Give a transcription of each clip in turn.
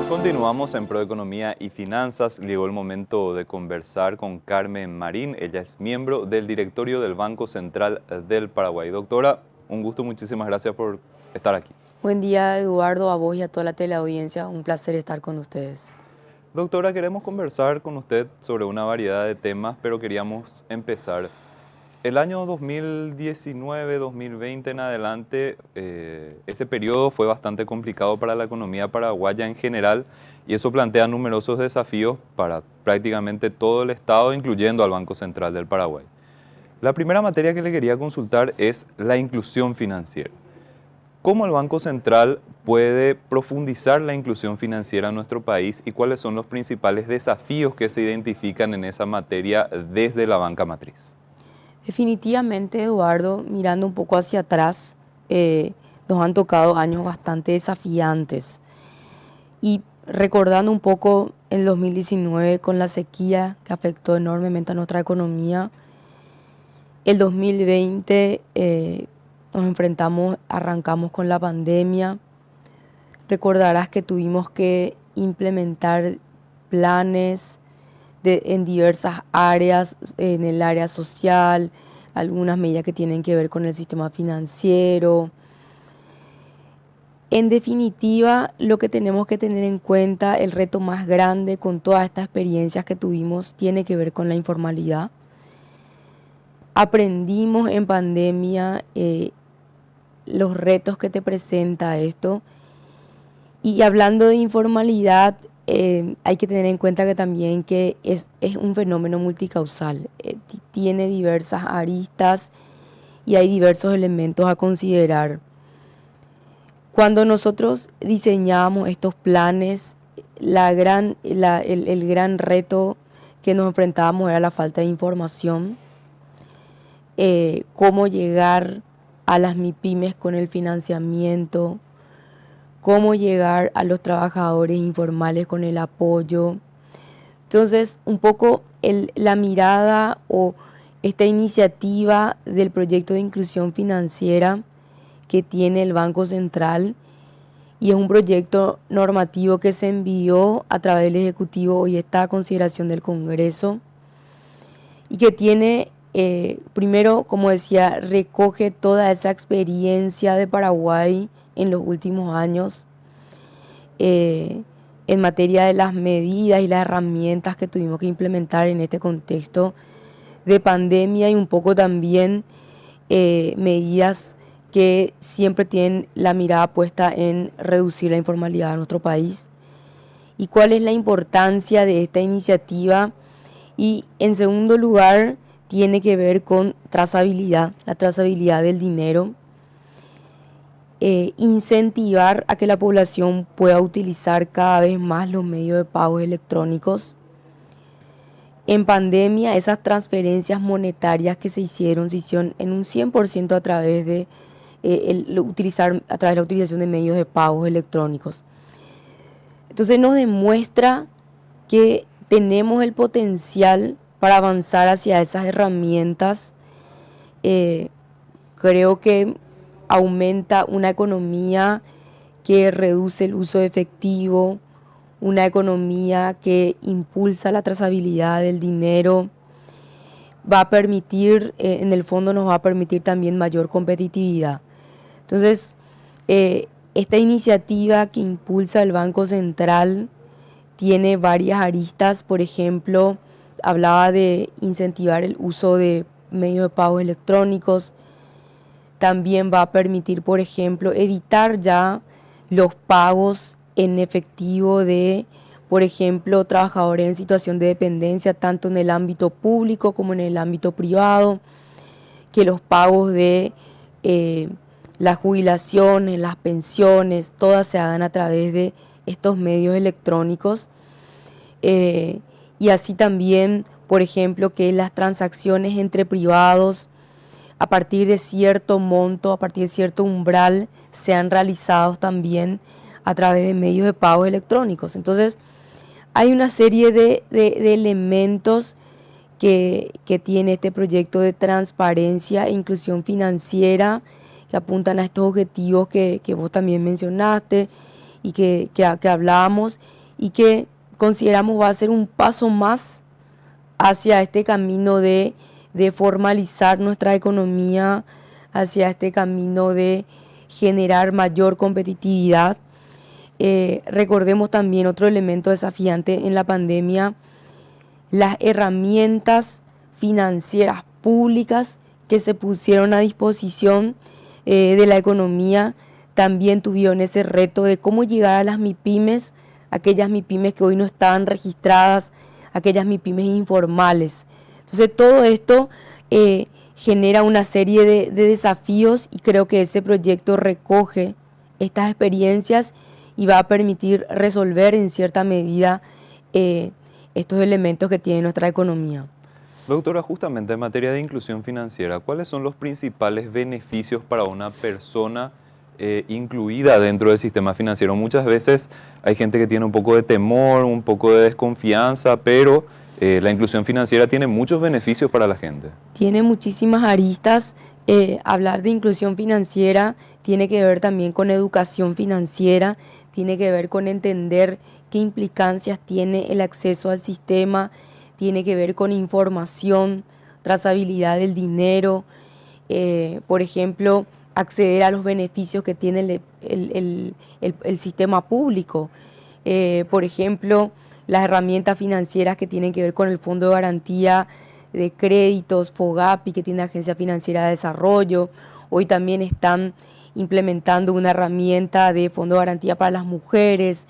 Continuamos en Proeconomía y Finanzas. Llegó el momento de conversar con Carmen Marín. Ella es miembro del directorio del Banco Central del Paraguay. Doctora, un gusto, muchísimas gracias por estar aquí. Buen día, Eduardo, a vos y a toda la teleaudiencia. Un placer estar con ustedes. Doctora, queremos conversar con usted sobre una variedad de temas, pero queríamos empezar. El año 2019-2020 en adelante, ese periodo fue bastante complicado para la economía paraguaya en general y eso plantea numerosos desafíos para prácticamente todo el Estado, incluyendo al Banco Central del Paraguay. La primera materia que le quería consultar es la inclusión financiera. ¿Cómo el Banco Central puede profundizar la inclusión financiera en nuestro país y cuáles son los principales desafíos que se identifican en esa materia desde la banca matriz? Definitivamente, Eduardo, mirando un poco hacia atrás, nos han tocado años bastante desafiantes. Y recordando un poco el 2019 con la sequía que afectó enormemente a nuestra economía, el 2020 arrancamos con la pandemia. Recordarás que tuvimos que implementar planes en diversas áreas, en el área social, algunas medidas que tienen que ver con el sistema financiero. En definitiva, lo que tenemos que tener en cuenta, el reto más grande con todas estas experiencias que tuvimos, tiene que ver con la informalidad. Aprendimos en pandemia los retos que te presenta esto. Y hablando de informalidad, hay que tener en cuenta que también que es un fenómeno multicausal. Tiene diversas aristas y hay diversos elementos a considerar. Cuando nosotros diseñamos estos planes, el gran reto que nos enfrentábamos era la falta de información. Cómo llegar a las MIPYMES con el financiamiento, cómo llegar a los trabajadores informales con el apoyo. Entonces, un poco la mirada o esta iniciativa del proyecto de inclusión financiera que tiene el Banco Central, y es un proyecto normativo que se envió a través del Ejecutivo y está a consideración del Congreso, y que tiene, primero, como decía, recoge toda esa experiencia de Paraguay en los últimos años en materia de las medidas y las herramientas que tuvimos que implementar en este contexto de pandemia, y un poco también medidas que siempre tienen la mirada puesta en reducir la informalidad en nuestro país. ¿Y cuál es la importancia de esta iniciativa? Y en segundo lugar, tiene que ver con trazabilidad, la trazabilidad del dinero. Incentivar a que la población pueda utilizar cada vez más los medios de pago electrónicos. En pandemia, esas transferencias monetarias que se hicieron en un 100% a través de la utilización de medios de pagos electrónicos. Entonces nos demuestra que tenemos el potencial para avanzar hacia esas herramientas. Creo que aumenta una economía que reduce el uso de efectivo, una economía que impulsa la trazabilidad del dinero, va a permitir, en el fondo nos va a permitir también mayor competitividad. Entonces, esta iniciativa que impulsa el Banco Central tiene varias aristas. Por ejemplo, hablaba de incentivar el uso de medios de pago electrónicos. También va a permitir, por ejemplo, evitar ya los pagos en efectivo de, por ejemplo, trabajadores en situación de dependencia, tanto en el ámbito público como en el ámbito privado, que los pagos de las jubilaciones, las pensiones, todas se hagan a través de estos medios electrónicos. Y así también, por ejemplo, que las transacciones entre privados a partir de cierto monto, a partir de cierto umbral, sean realizados también a través de medios de pago electrónicos. Entonces, hay una serie de elementos que tiene este proyecto de transparencia e inclusión financiera que apuntan a estos objetivos que vos también mencionaste y que hablábamos, y que consideramos va a ser un paso más hacia este camino de formalizar nuestra economía, hacia este camino de generar mayor competitividad. Recordemos también otro elemento desafiante en la pandemia, las herramientas financieras públicas que se pusieron a disposición de la economía también tuvieron ese reto de cómo llegar a las MIPYMES, aquellas MIPYMES que hoy no estaban registradas, aquellas MIPYMES informales. Entonces todo esto genera una serie de desafíos y creo que ese proyecto recoge estas experiencias y va a permitir resolver en cierta medida estos elementos que tiene nuestra economía. Doctora, justamente en materia de inclusión financiera, ¿cuáles son los principales beneficios para una persona incluida dentro del sistema financiero? Muchas veces hay gente que tiene un poco de temor, un poco de desconfianza, pero la inclusión financiera tiene muchos beneficios para la gente. Tiene muchísimas aristas. Hablar de inclusión financiera tiene que ver también con educación financiera, tiene que ver con entender qué implicancias tiene el acceso al sistema, tiene que ver con información, trazabilidad del dinero, por ejemplo, acceder a los beneficios que tiene el sistema público. Por ejemplo, las herramientas financieras que tienen que ver con el Fondo de Garantía de Créditos, FOGAPI, que tiene la Agencia Financiera de Desarrollo. Hoy también están implementando una herramienta de Fondo de Garantía para las mujeres,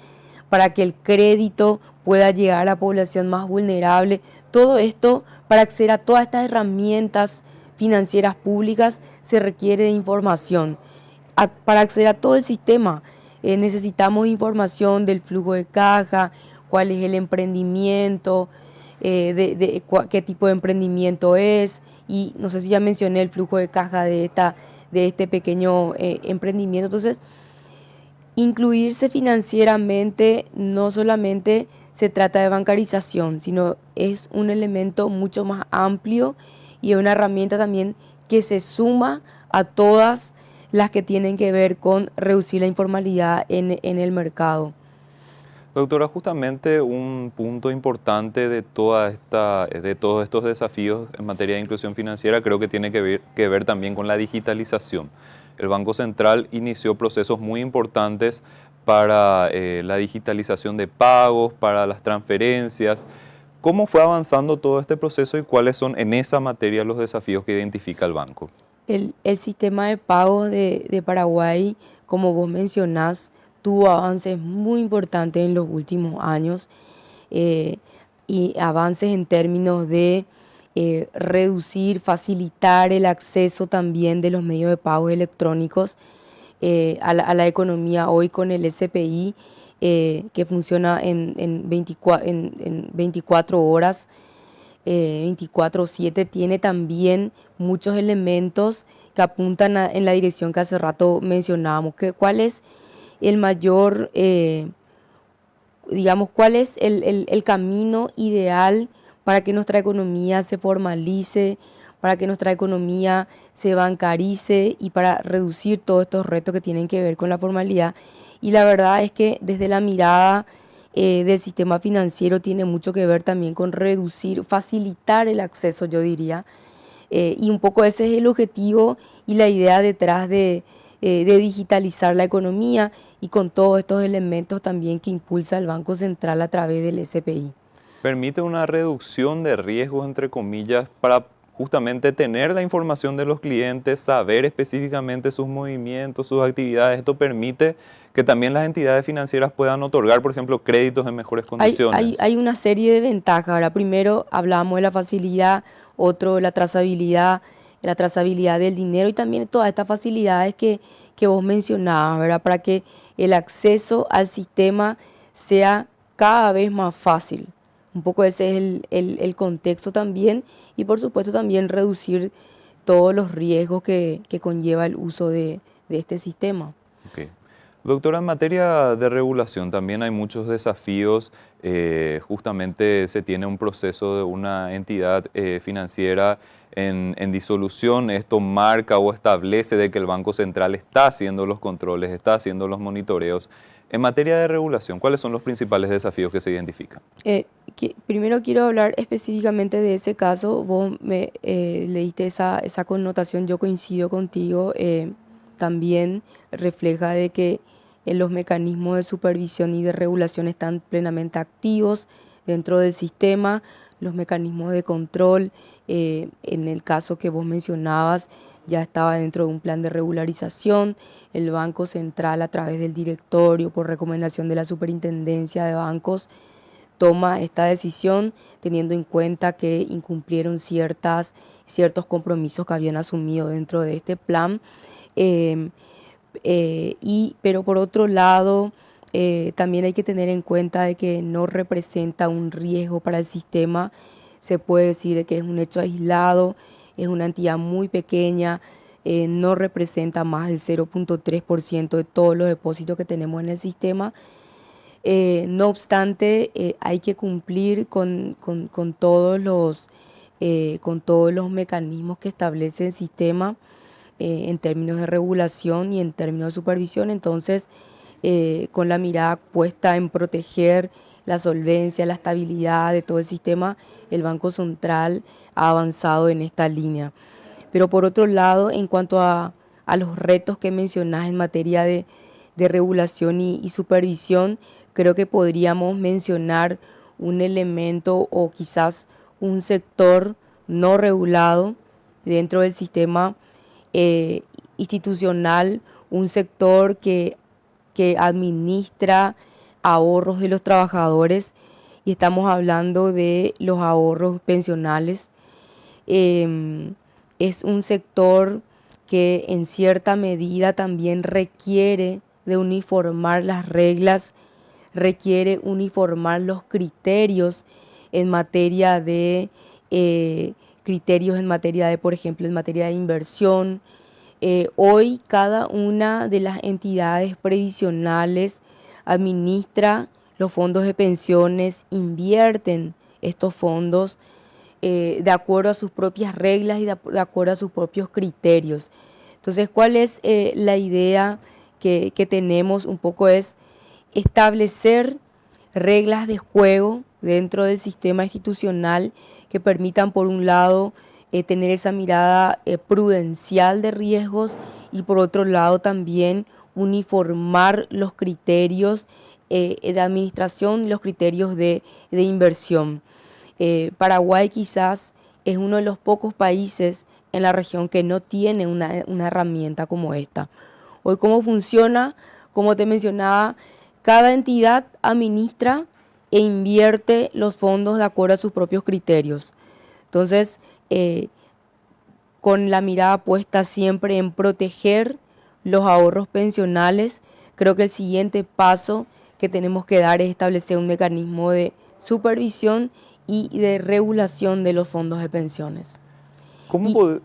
para que el crédito pueda llegar a la población más vulnerable. Todo esto, para acceder a todas estas herramientas financieras públicas, se requiere de información. Para acceder a todo el sistema necesitamos información del flujo de caja, cuál es el emprendimiento, qué tipo de emprendimiento es, y no sé si ya mencioné el flujo de caja de este pequeño emprendimiento. Entonces, incluirse financieramente no solamente se trata de bancarización, sino es un elemento mucho más amplio y una herramienta también que se suma a todas las que tienen que ver con reducir la informalidad en el mercado. Doctora, justamente un punto importante de todos estos desafíos en materia de inclusión financiera creo que tiene que ver también con la digitalización. El Banco Central inició procesos muy importantes para la digitalización de pagos, para las transferencias. ¿Cómo fue avanzando todo este proceso y cuáles son en esa materia los desafíos que identifica el banco? El sistema de pagos de Paraguay, como vos mencionás, tuvo avances muy importantes en los últimos años y avances en términos de reducir, facilitar el acceso también de los medios de pagos electrónicos a la economía hoy con el SPI que funciona en 24 horas. 24/7 tiene también muchos elementos que apuntan en la dirección que hace rato mencionábamos. ¿Cuál es el mayor, cuál es el camino ideal para que nuestra economía se formalice, para que nuestra economía se bancarice y para reducir todos estos retos que tienen que ver con la formalidad? Y la verdad es que desde la mirada del sistema financiero tiene mucho que ver también con reducir, facilitar el acceso, yo diría, y un poco ese es el objetivo y la idea detrás de digitalizar la economía y con todos estos elementos también que impulsa el Banco Central a través del SPI. Permite una reducción de riesgos, entre comillas, para justamente tener la información de los clientes, saber específicamente sus movimientos, sus actividades. Esto permite que también las entidades financieras puedan otorgar, por ejemplo, créditos en mejores condiciones. Hay una serie de ventajas. Ahora, primero hablamos de la facilidad, otro la trazabilidad del dinero y también todas estas facilidades que vos mencionabas, ¿verdad? Para que el acceso al sistema sea cada vez más fácil. Un poco ese es el contexto también y por supuesto también reducir todos los riesgos que conlleva el uso de este sistema. Okay. Doctora, en materia de regulación también hay muchos desafíos. Justamente se tiene un proceso de una entidad financiera en disolución. Esto marca o establece de que el Banco Central está haciendo los controles, está haciendo los monitoreos. En materia de regulación, ¿cuáles son los principales desafíos que se identifican? Primero quiero hablar específicamente de ese caso. Vos le diste esa connotación, yo coincido contigo. También refleja de que los mecanismos de supervisión y de regulación están plenamente activos dentro del sistema, los mecanismos de control, en el caso que vos mencionabas, ya estaba dentro de un plan de regularización. El Banco Central, a través del directorio, por recomendación de la Superintendencia de Bancos, toma esta decisión teniendo en cuenta que incumplieron ciertos compromisos que habían asumido dentro de este plan. Pero por otro lado, también hay que tener en cuenta de que no representa un riesgo para el sistema. Se puede decir que es un hecho aislado, es una entidad muy pequeña, no representa más del 0,3% de todos los depósitos que tenemos en el sistema. No obstante, hay que cumplir con todos los mecanismos que establece el sistema, en términos de regulación y en términos de supervisión. Entonces, con la mirada puesta en proteger la solvencia, la estabilidad de todo el sistema, el Banco Central ha avanzado en esta línea. Pero por otro lado, en cuanto a los retos que mencionás en materia de regulación y supervisión, creo que podríamos mencionar un elemento o quizás un sector no regulado dentro del sistema institucional, un sector que administra ahorros de los trabajadores, y estamos hablando de los ahorros pensionales. Es un sector que en cierta medida también requiere de uniformar las reglas, requiere uniformar los criterios en materia de por ejemplo, en materia de inversión. Hoy cada una de las entidades previsionales administra los fondos de pensiones, invierten estos fondos de acuerdo a sus propias reglas y de acuerdo a sus propios criterios. Entonces, ¿cuál es la idea que tenemos? Un poco es establecer reglas de juego dentro del sistema institucional que permitan, por un lado, tener esa mirada prudencial de riesgos, y por otro lado también uniformar los criterios de administración y los criterios de inversión. Paraguay quizás es uno de los pocos países en la región que no tiene una herramienta como esta. Hoy, ¿cómo funciona? Como te mencionaba, cada entidad administra e invierte los fondos de acuerdo a sus propios criterios. Entonces, con la mirada puesta siempre en proteger los ahorros pensionales, creo que el siguiente paso que tenemos que dar es establecer un mecanismo de supervisión y de regulación de los fondos de pensiones.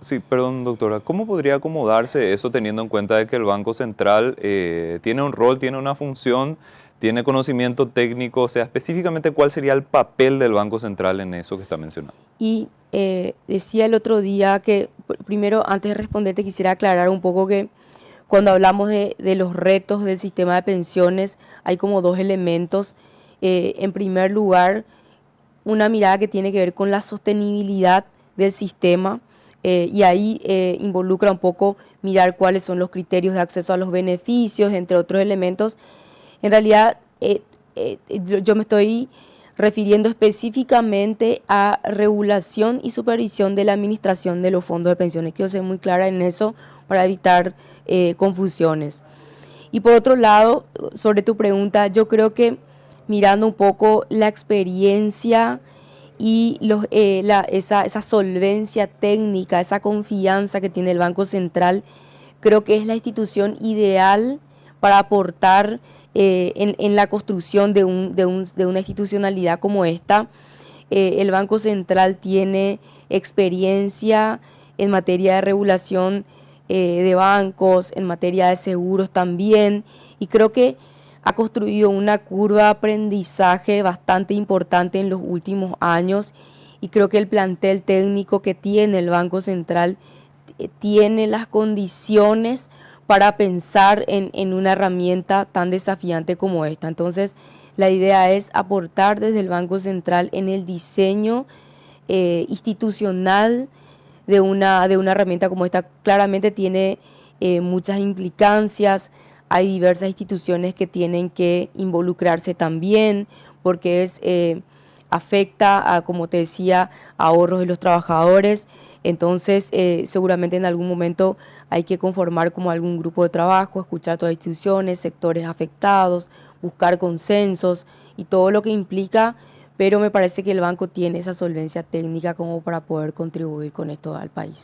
Sí, perdón, doctora, ¿cómo podría acomodarse eso teniendo en cuenta de que el Banco Central tiene un rol, tiene una función, tiene conocimiento técnico? O sea, específicamente, ¿cuál sería el papel del Banco Central en eso que está mencionando? Y decía el otro día que, primero, antes de responderte, quisiera aclarar un poco que cuando hablamos de los retos del sistema de pensiones, hay como dos elementos. En primer lugar, una mirada que tiene que ver con la sostenibilidad del sistema, y ahí involucra un poco mirar cuáles son los criterios de acceso a los beneficios, entre otros elementos. En realidad, yo me estoy refiriendo específicamente a regulación y supervisión de la administración de los fondos de pensiones. Quiero ser muy clara en eso para evitar confusiones. Y por otro lado, sobre tu pregunta, yo creo que mirando un poco la experiencia y esa solvencia técnica, esa confianza que tiene el Banco Central, creo que es la institución ideal para aportar en la construcción de una institucionalidad como esta. El Banco Central tiene experiencia en materia de regulación de bancos, en materia de seguros también, y creo que ha construido una curva de aprendizaje bastante importante en los últimos años, y creo que el plantel técnico que tiene el Banco Central tiene las condiciones para pensar en una herramienta tan desafiante como esta. Entonces, la idea es aportar desde el Banco Central en el diseño institucional de una herramienta como esta. Claramente tiene muchas implicancias, hay diversas instituciones que tienen que involucrarse también, porque afecta a, como te decía, ahorros de los trabajadores. Entonces, seguramente en algún momento hay que conformar como algún grupo de trabajo, escuchar todas las instituciones, sectores afectados, buscar consensos y todo lo que implica, pero me parece que el banco tiene esa solvencia técnica como para poder contribuir con esto al país.